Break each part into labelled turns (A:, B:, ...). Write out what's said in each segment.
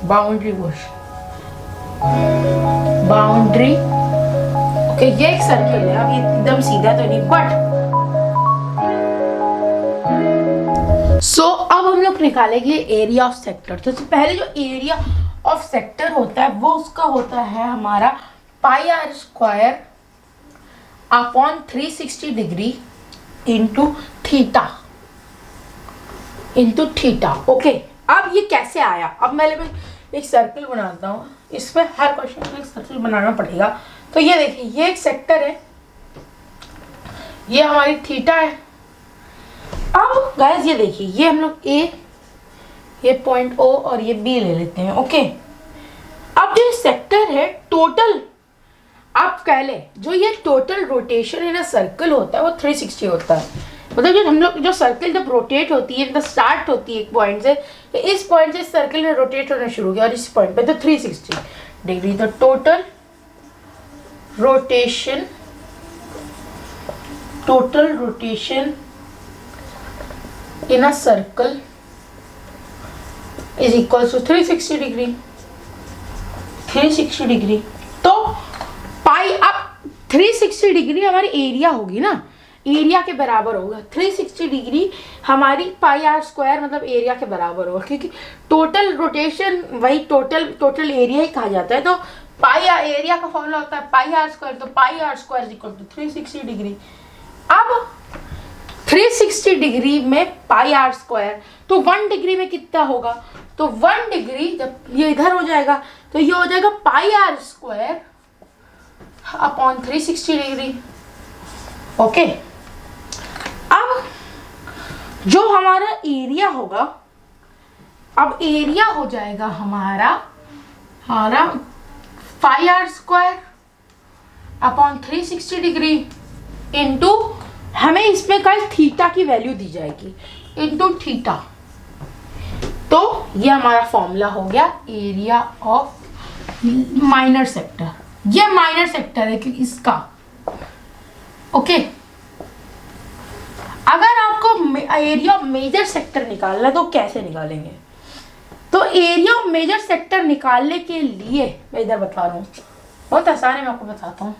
A: Boundary Bush, boundary. Okay, ये एक circle है। अब ये एकदम सीधा तो नहीं, बट अब हम लोग निकालेंगे एरिया ऑफ सेक्टर। तो पहले जो एरिया ऑफ सेक्टर होता है वो उसका होता है हमारा pi r square upon 360 degree into theta, okay. अब ये कैसे आया? अब मैं एक सर्कल बनाता हूँ, इसमें हर क्वेश्चन में एक सर्कल बनाना पड़ेगा। तो ये देखिए, ये एक सेक्टर है, ये हमारी थीटा है। अब गाइस ये देखिए, ये हम लोग ए, ये पॉइंट ओ और ये बी ले लेते हैं, ओके। अब जो सेक्टर है टोटल, आप कह ले जो ये टोटल रोटेशन है ना सर्कल होता है वो 360 होता है। मतलब जो हम लोग जो सर्कल जब रोटेट होती है, मतलब स्टार्ट होती है एक पॉइंट से, तो इस पॉइंट से इस सर्कल में रोटेट होना शुरू किया और इस पॉइंट पे तो 360 डिग्री। तो total rotation in a circle is equal to 360 degree. तो पाई, अब 360 डिग्री हमारी एरिया होगी ना, एरिया के बराबर होगा। 360 डिग्री हमारी पाई आर स्क्वायर मतलब एरिया के बराबर होगा, क्योंकि टोटल रोटेशन वही टोटल एरिया ही कहा जाता है। तो पाई एरिया का फॉर्मूला होता है पाई आर स्क्वायर, तो pi r square is equal to 360 degree. अब 360 डिग्री में पाई आर स्क्वायर, तो 1 डिग्री में कितना होगा? तो 1 डिग्री जब ये इधर हो जाएगा तो ये हो जाएगा pi r square upon 360 degree, okay. अब जो हमारा एरिया होगा, अब एरिया हो जाएगा हमारा pi r square upon 360 degree into, हमें इसमें कल थीटा की वैल्यू दी जाएगी, इंटू थीटा। तो ये हमारा फॉर्मूला हो गया एरिया ऑफ माइनर सेक्टर। ये माइनर सेक्टर है क्योंकि इसका, ओके। अगर आपको एरिया ऑफ मेजर सेक्टर निकालना है तो कैसे निकालेंगे? तो एरिया ऑफ मेजर सेक्टर निकालने के लिए मैं इधर बता रहा हूँ, बहुत आसान है, मैं आपको बताता हूँ।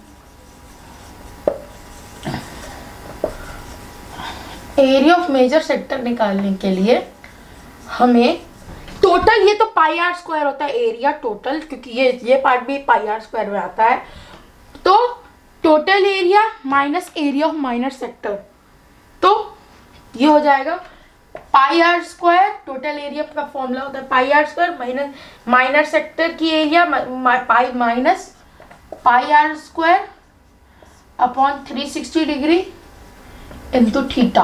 A: एरिया ऑफ मेजर सेक्टर निकालने के लिए हमें टोटल, ये तो पाई आर स्क्वायर होता है एरिया टोटल, क्योंकि ये पार्ट भी पाई आर स्क्वायर में आता है। तो total area minus area of minor sector, तो ये हो जाएगा pi r square. Total area का फॉर्मूला होता है pi r square minus minor sector की area pi minus pi r square upon 360 degree into theta.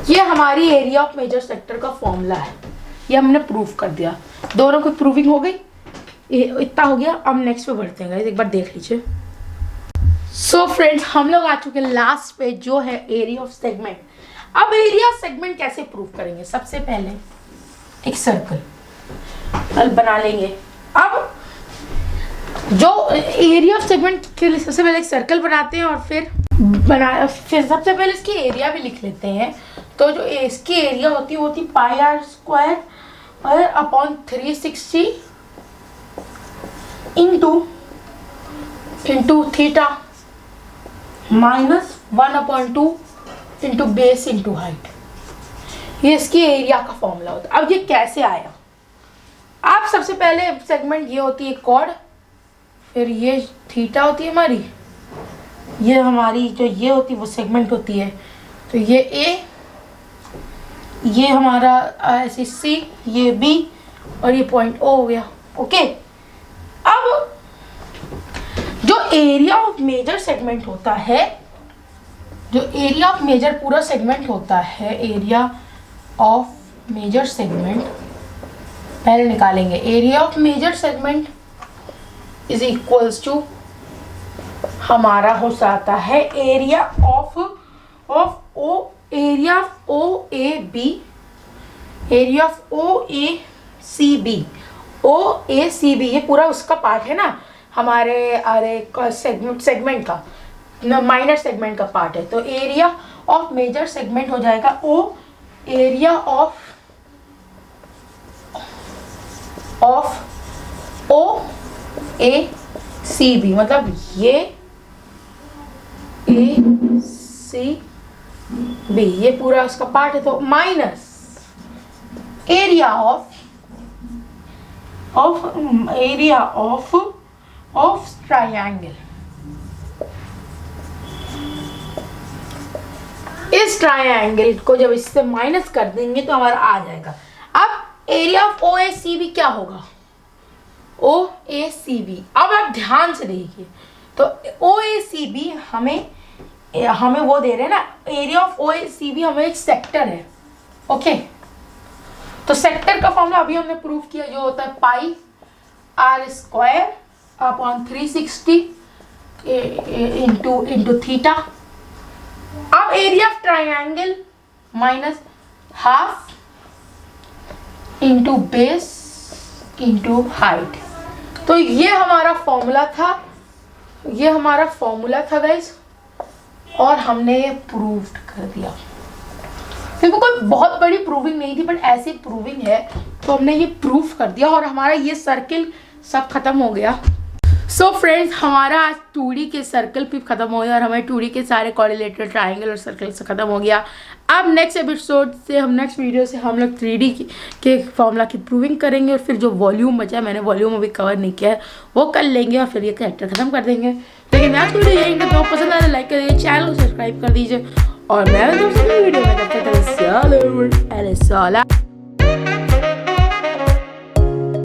A: ये हमारी एरिया ऑफ मेजर सेक्टर का फॉर्मूला है, ये हमने प्रूव कर दिया। दोनों की प्रूविंग हो गई, इतना हो गया। अब नेक्स्ट पे बढ़ते हैं, एक बार देख लीजिए। सो फ्रेंड्स, हम लोग आ चुके हैं लास्ट पे, जो है एरिया ऑफ सेगमेंट। अब एरिया ऑफ सेगमेंट कैसे प्रूव करेंगे? सबसे पहले एक सर्कल बना लेंगे। अब जो एरिया ऑफ सेगमेंट के लिए सबसे पहले एक सर्कल बनाते हैं और फिर सबसे पहले इसकी एरिया भी लिख लेते हैं। तो जो इसकी एरिया होती है वो होती पाई आर स्क्वायर और upon 360 into theta minus 1/2 into base into height. ये इसकी एरिया का फॉर्मूला होता है। अब ये कैसे आया? आप सबसे पहले सेगमेंट ये होती है कॉर्ड, फिर ये थीटा होती है हमारी, ये हमारी जो ये होती है वो सेगमेंट होती है। तो ये ए, ये हमारा ऐसे सी, ये बी और ये पॉइंट ओ हो गया, ओके। अब जो एरिया ऑफ मेजर सेगमेंट होता है, जो एरिया ऑफ मेजर पूरा सेगमेंट होता है, एरिया ऑफ मेजर सेगमेंट पहले निकालेंगे। Area of major segment is equals to हमारा हो जाता है area of O, area of O A B, area of O A C B. O A C B ये पूरा उसका पार्ट है ना, हमारे सेगमेंट का, माइनर सेगमेंट का पार्ट है। तो एरिया ऑफ मेजर सेगमेंट हो जाएगा O, area of of O A C B, मतलब ये ए सी बी ये पूरा उसका पार्ट है, तो माइनस एरिया ऑफ ट्राइंगल। इस ट्राइंगल को जब इससे माइनस कर देंगे तो हमारा आ जाएगा। अब area of O A C B क्या होगा, ओ ए सी बी। अब आप ध्यान से देखिए, तो ओ ए सी बी हमें वो दे रहे हैं ना, area of O A C B हमें एक सेक्टर है। ओके, तो सेक्टर का फॉर्मूला अभी हमने प्रूव किया, जो होता है pi r square upon 360 into theta. अब area of triangle minus half into base into height. तो ये हमारा फॉर्मूला था, गाइस, और हमने ये प्रूव कर दिया। देखो कोई बहुत बड़ी प्रूविंग नहीं थी, बट ऐसी प्रूविंग है तो हमने ये प्रूफ कर दिया और हमारा ये सर्किल सब खत्म हो गया। सो फ्रेंड्स, हमारा आज 2D के सर्कल भी खत्म हो गया और हमारे 2D के सारे कोऑर्डिनेटर ट्राइंगल और सर्कल से खत्म हो गया। अब नेक्स्ट एपिसोड से नेक्स्ट वीडियो से हम लोग 3D के फॉर्मूला की प्रूविंग करेंगे, और फिर जो वॉल्यूम बचा है, मैंने वॉल्यूम अभी कवर नहीं किया है, वो कर लेंगे और फिर ये कैरेक्टर खत्म कर देंगे। लेकिन नेक्स्ट वीडियो यही, तो पसंद आए लाइक कर दीजिए, चैनल को सब्सक्राइब कर दीजिए, और मैं वीडियो में